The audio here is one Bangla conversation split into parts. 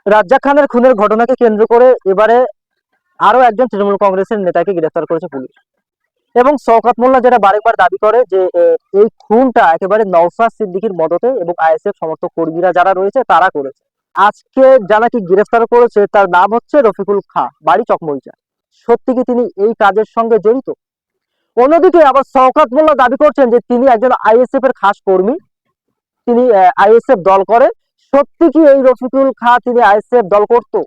রাজ্জাক খানের খুনের ঘটনাকে কেন্দ্র করে এবারে আরো একজন তৃণমূল কংগ্রেসের নেতাকে গ্রেফতার করেছে পুলিশ। এবং শওকত মোল্লা যেটা বারবার দাবি করে যে এই খুনটা একেবারে নওশাদ সিদ্দিকীর মদতে এবং আইএসএফ সমর্থক কর্মীরা যারা রয়েছে তারা করেছে। আজকে যাকে গ্রেফতার করেছে তার নাম হচ্ছে রফিকুল খাঁ, বাড়ি চকমরিচা। সত্যি কি তিনি এই কাজের সঙ্গে জড়িত? অন্যদিকে আবার শওকত মোল্লা দাবি করছেন যে তিনি একজন আইএসএফ এর খাস কর্মী, তিনি আইএসএফ দল করে। সত্যি কি এই রফিকুল খাঁ তিনি আইএসএফ দল করতো?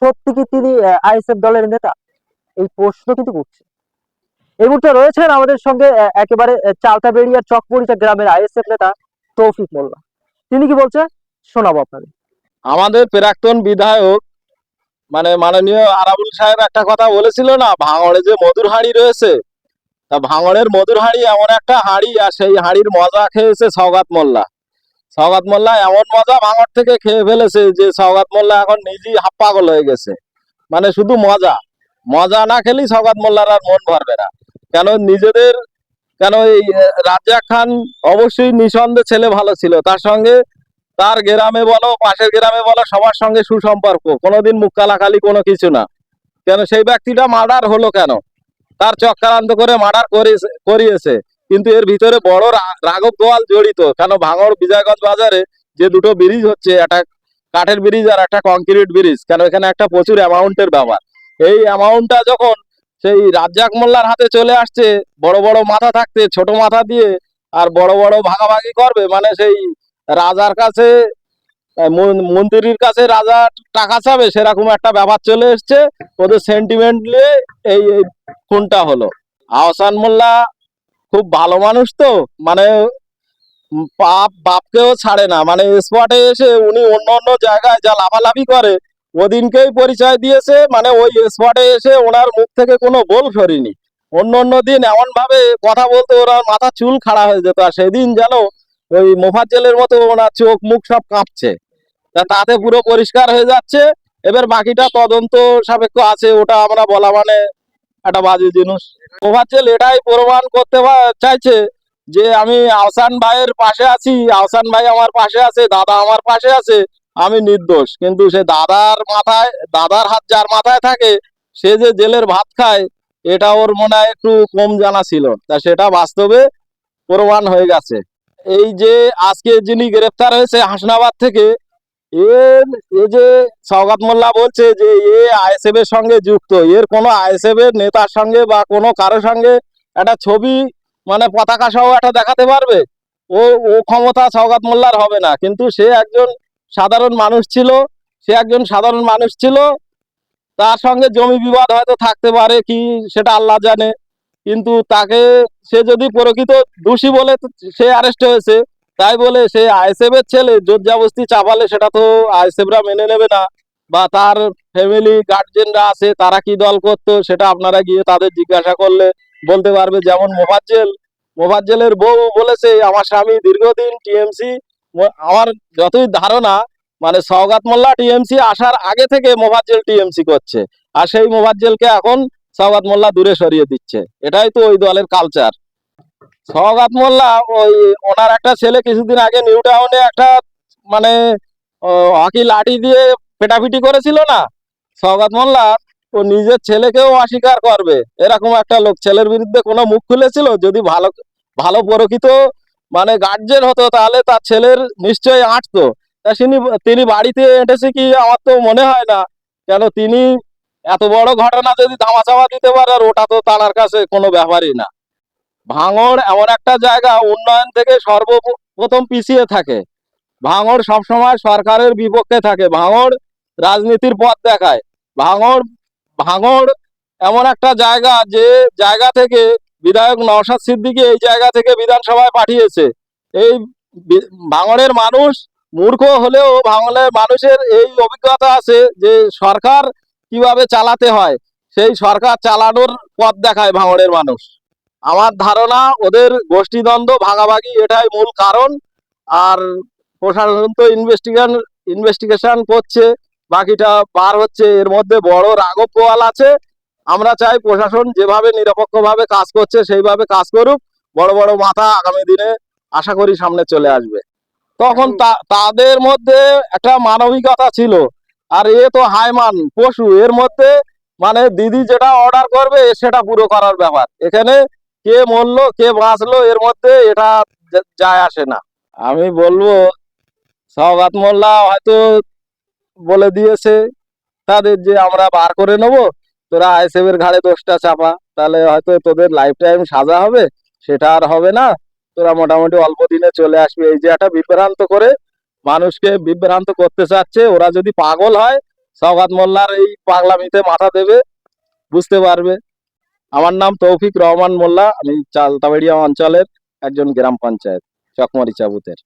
সত্যি কি তিনি আইএসএফ দলের নেতা? এই প্রশ্ন কিন্তু করছে। এই মুহূর্তে রয়েছেন আমাদের সঙ্গে একেবারে চালতাবেড়িয়ার চকমরিচা গ্রামের আইএসএফ নেতা তৌফিক মোল্লা। তিনি কি বলছে শোনাবো আপনাদের। আমাদের প্রাক্তন বিধায়ক মানে মাননীয় আরাবুল সাহেব একটা কথা বলেছিল না, ভাঙড়ে যে মধুর হাঁড়ি রয়েছে, তা ভাঙড়ের মধুর হাঁড়ি এমন একটা হাঁড়ি, আর সেই হাঁড়ির মজা খেয়েছে সওগাত মোল্লা। সওগাত মোল্লা এমন মজা ভাঙড় থেকে খেয়ে ফেলেছে যে সওগাত মোল্লা এখন নিজেই হাফ পাগল হয়ে গেছে। মানে শুধু মজা মজা না খেলেই সওগাত মোল্লার আর মন ভরবে না। কেন নিজেদের কেন এই রাজ্জাক খান অবশ্যই নিঃসন্দেহে ছেলে ভালো ছিল, তার সঙ্গে তার গ্রামে বলো পাশের গ্রামে বলো সবার সঙ্গে সুসম্পর্ক, কোনোদিন মুখ কালাকালি কোনো কিছু না। কেন সেই ব্যক্তিটা মার্ডার হলো কেন? তার চক্রান্ত করে মার্ডার করিয়েছে, কিন্তু এর ভিতরে বড় রাঘব গোয়াল জড়িত। কেন ভাঙড় বিজয়গঞ্জ বাজারে যে দুটো ব্রিজ হচ্ছে, একটা কাঠের ব্রিজ আর একটা কংক্রিট ব্রিজ, কেন এখানে একটা প্রচুর অ্যামাউন্টের ব্যাপার। এই অ্যামাউন্টটা যখন সেই রাজ্জাক মোল্লার হাতে চলে আসছে, বড় বড় মাথা থাকতে ছোট মাথা দিয়ে আর বড় বড় ভাগাভাগি করবে, মানে সেই রাজার কাছে মন্ত্রীর কাছে রাজা টাকা চাবে, সেরকম একটা ব্যাপার চলে এসছে। ওদের সেন্টিমেন্ট নিয়ে এই খুনটা হলো। আহসান মোল্লা খুব ভালো মানুষ তো, মানে বাপকেও ছাড়ে না। মানে স্পটে এসে উনি অন্য অন্য জায়গায় যা লাফালাফি করে ওদিনকেই পরিচয় দিয়েছে, মানে ওই স্পটে এসে ওনার মুখ থেকে কোনো বল সরিনি। অন্য অন্য দিন এমন ভাবে কথা বলতে ওনার মাথা চুল খাড়া হয়ে যেত, আর সেদিন যেন ওই মোফাজ্জেলের মতো ওনার চোখ মুখ সব কাঁপছে। তাতে পুরো পরিষ্কার হয়ে যাচ্ছে। এবার বাকিটা তদন্ত সাপেক্ষ আছে, ওটা আমরা বলা মানে একটা বাজে জিনিস। মোফাজ্জেল এটাই প্রমাণ করতে চাইছে যে আমি আহসান ভাইয়ের পাশে আছি, আহসান ভাই আমার পাশে আছে, দাদা আমার পাশে আছে, আমি নির্দোষ। কিন্তু সে দাদার হাত যার মাথায় থাকে সে যে জেলের ভাত খায়, এটা ওর মনে হয় একটু কম জানা ছিল, তা সেটা বাস্তবে প্রমাণ হয়ে গেছে। এই যে আজকে যিনি গ্রেফতার হয়েছে হাসনাবাদ থেকে, এর এই যে সওগাত মোল্লা বলছে যে এ আইএসএফ এর সঙ্গে যুক্ত, এর কোনো আইএসএফ এর নেতার সঙ্গে বা কোনো কারোর সঙ্গে একটা ছবি মানে পতাকা সহ একটা দেখাতে পারবে? ও ও ক্ষমতা সওগাত মোল্লার হবে না। কিন্তু সে একজন সাধারণ মানুষ ছিল, তার সঙ্গে জমি বিবাদ হয়তো থাকতে পারে কি সেটা আল্লাহ জানে। কিন্তু তাকে সে যদি প্রকৃত দোষী বলে সে অ্যারেস্ট হয়েছে, তাই বলে সে আইএসএফ এর ছেলে জোর জবরদস্তি চাপালে সেটা তো আইএসএফরা মেনে নেবে না। বা তার ফ্যামিলি গার্জেনরা আছে, তারা কি দল করতো সেটা আপনারা গিয়ে তাদের জিজ্ঞাসা করলে বলতে পারবে। যেমন মোফাজ্জেলের বউ বলেছে আমার স্বামী দীর্ঘদিন টিএমসি। আমার যতই ধারণা মানে সওগাত মোল্লা টিএমসি আসার আগে থেকে মোফাজ্জেল টিএমসি করছে, আর সেই মোফাজ্জেলকে এখন সওগাত মোল্লা দূরে সরিয়ে দিচ্ছে। এটাই তো ওই দলের কালচার। সওগাত মোল্লা ওই ওনার একটা ছেলে কিছুদিন আগে নিউ টাউনে একটা মানে হকি লাঠি দিয়ে পেটাপিটি করেছিল না, সওগাত মোল্লা ও নিজের ছেলেকেও অস্বীকার করবে এরকম একটা লোক। ছেলের বিরুদ্ধে কোনো মুখ খুলেছিল? যদি ভালো ভালো প্রকৃত মানে গার্জেন হতো তাহলে তার ছেলের নিশ্চয়ই আঁটতো। তা তিনি বাড়িতে এঁটেছে কি আমার তো মনে হয় না। কেন তিনি এত বড় ঘটনা যদি ধামাচাপা দিতে পারে, আর ওটা তো তার কাছে কোনো ব্যাপারই না। ভাঙড় এমন একটা জায়গা উন্নয়ন থেকে সর্বপ্রথম পিছিয়ে থাকে। ভাঙড় সবসময় সরকারের বিপক্ষে থাকে, ভাঙড় রাজনীতির পথ দেখায়। ভাঙড় ভাঙড় এমন একটা জায়গা যে জায়গা থেকে বিধায়ক নওশাদ সিদ্দিকী এই জায়গা থেকে বিধানসভায় পাঠিয়েছে। এই ভাঙড়ের মানুষ মূর্খ হলেও ভাঙড়ের মানুষের এই অভিজ্ঞতা আছে যে সরকার কিভাবে চালাতে হয়, সেই সরকার চালানোর পথ দেখায় ভাঙড়ের মানুষ। আমার ধারণা ওদের গোষ্ঠীদ্বন্দ্ব ভাগাভাগি এটাই মূল কারণ। আর প্রশাসন তো ইনভেস্টিগেশন করছে, বাকিটা বার হচ্ছে। এর মধ্যে বড় রাঘব গোয়াল আছে। আমরা চাই প্রশাসন যেভাবে নিরপেক্ষভাবে কাজ করছে সেইভাবে কাজ করুক। বড় বড় মাথা আগামী দিনে আশা করি সামনে চলে আসবে। তখন তাদের মধ্যে একটা মানবিকতা ছিল, আর এ তো হাইমান পশু, এর মধ্যে মানে দিদি যেটা অর্ডার করবে সেটা পুরো করার ব্যাপার। এখানে কে মরলো কে বাঁচলো এর মধ্যে এটা যায় আসে না। আমি বলবো সওগাত মোল্লা হয়তো বলে দিয়েছে তাদের যে আমরা বার করে নেবো, তোরা আইএসএফ এর ঘাড়ে দোষটা চাপা, তাহলে হয়তো তোদের লাইফ টাইম সাজা হবে, সেটা আর হবে না। তোরা মোটামুটি অল্প দিনে চলে আসবি, এই যে একটা বিভ্রান্ত করে মানুষকে বিভ্রান্ত করতে চাচ্ছে। ওরা যদি পাগল হয় সওগাত মোল্লার এই পাগলামিতে মাথা দেবে, বুঝতে পারবে। আমার নাম তৌফিক রহমান মোল্লা, আমি চালতাবাড়িয়া অঞ্চলের একজন গ্রাম পঞ্চায়েত চকমারি চাবুতের।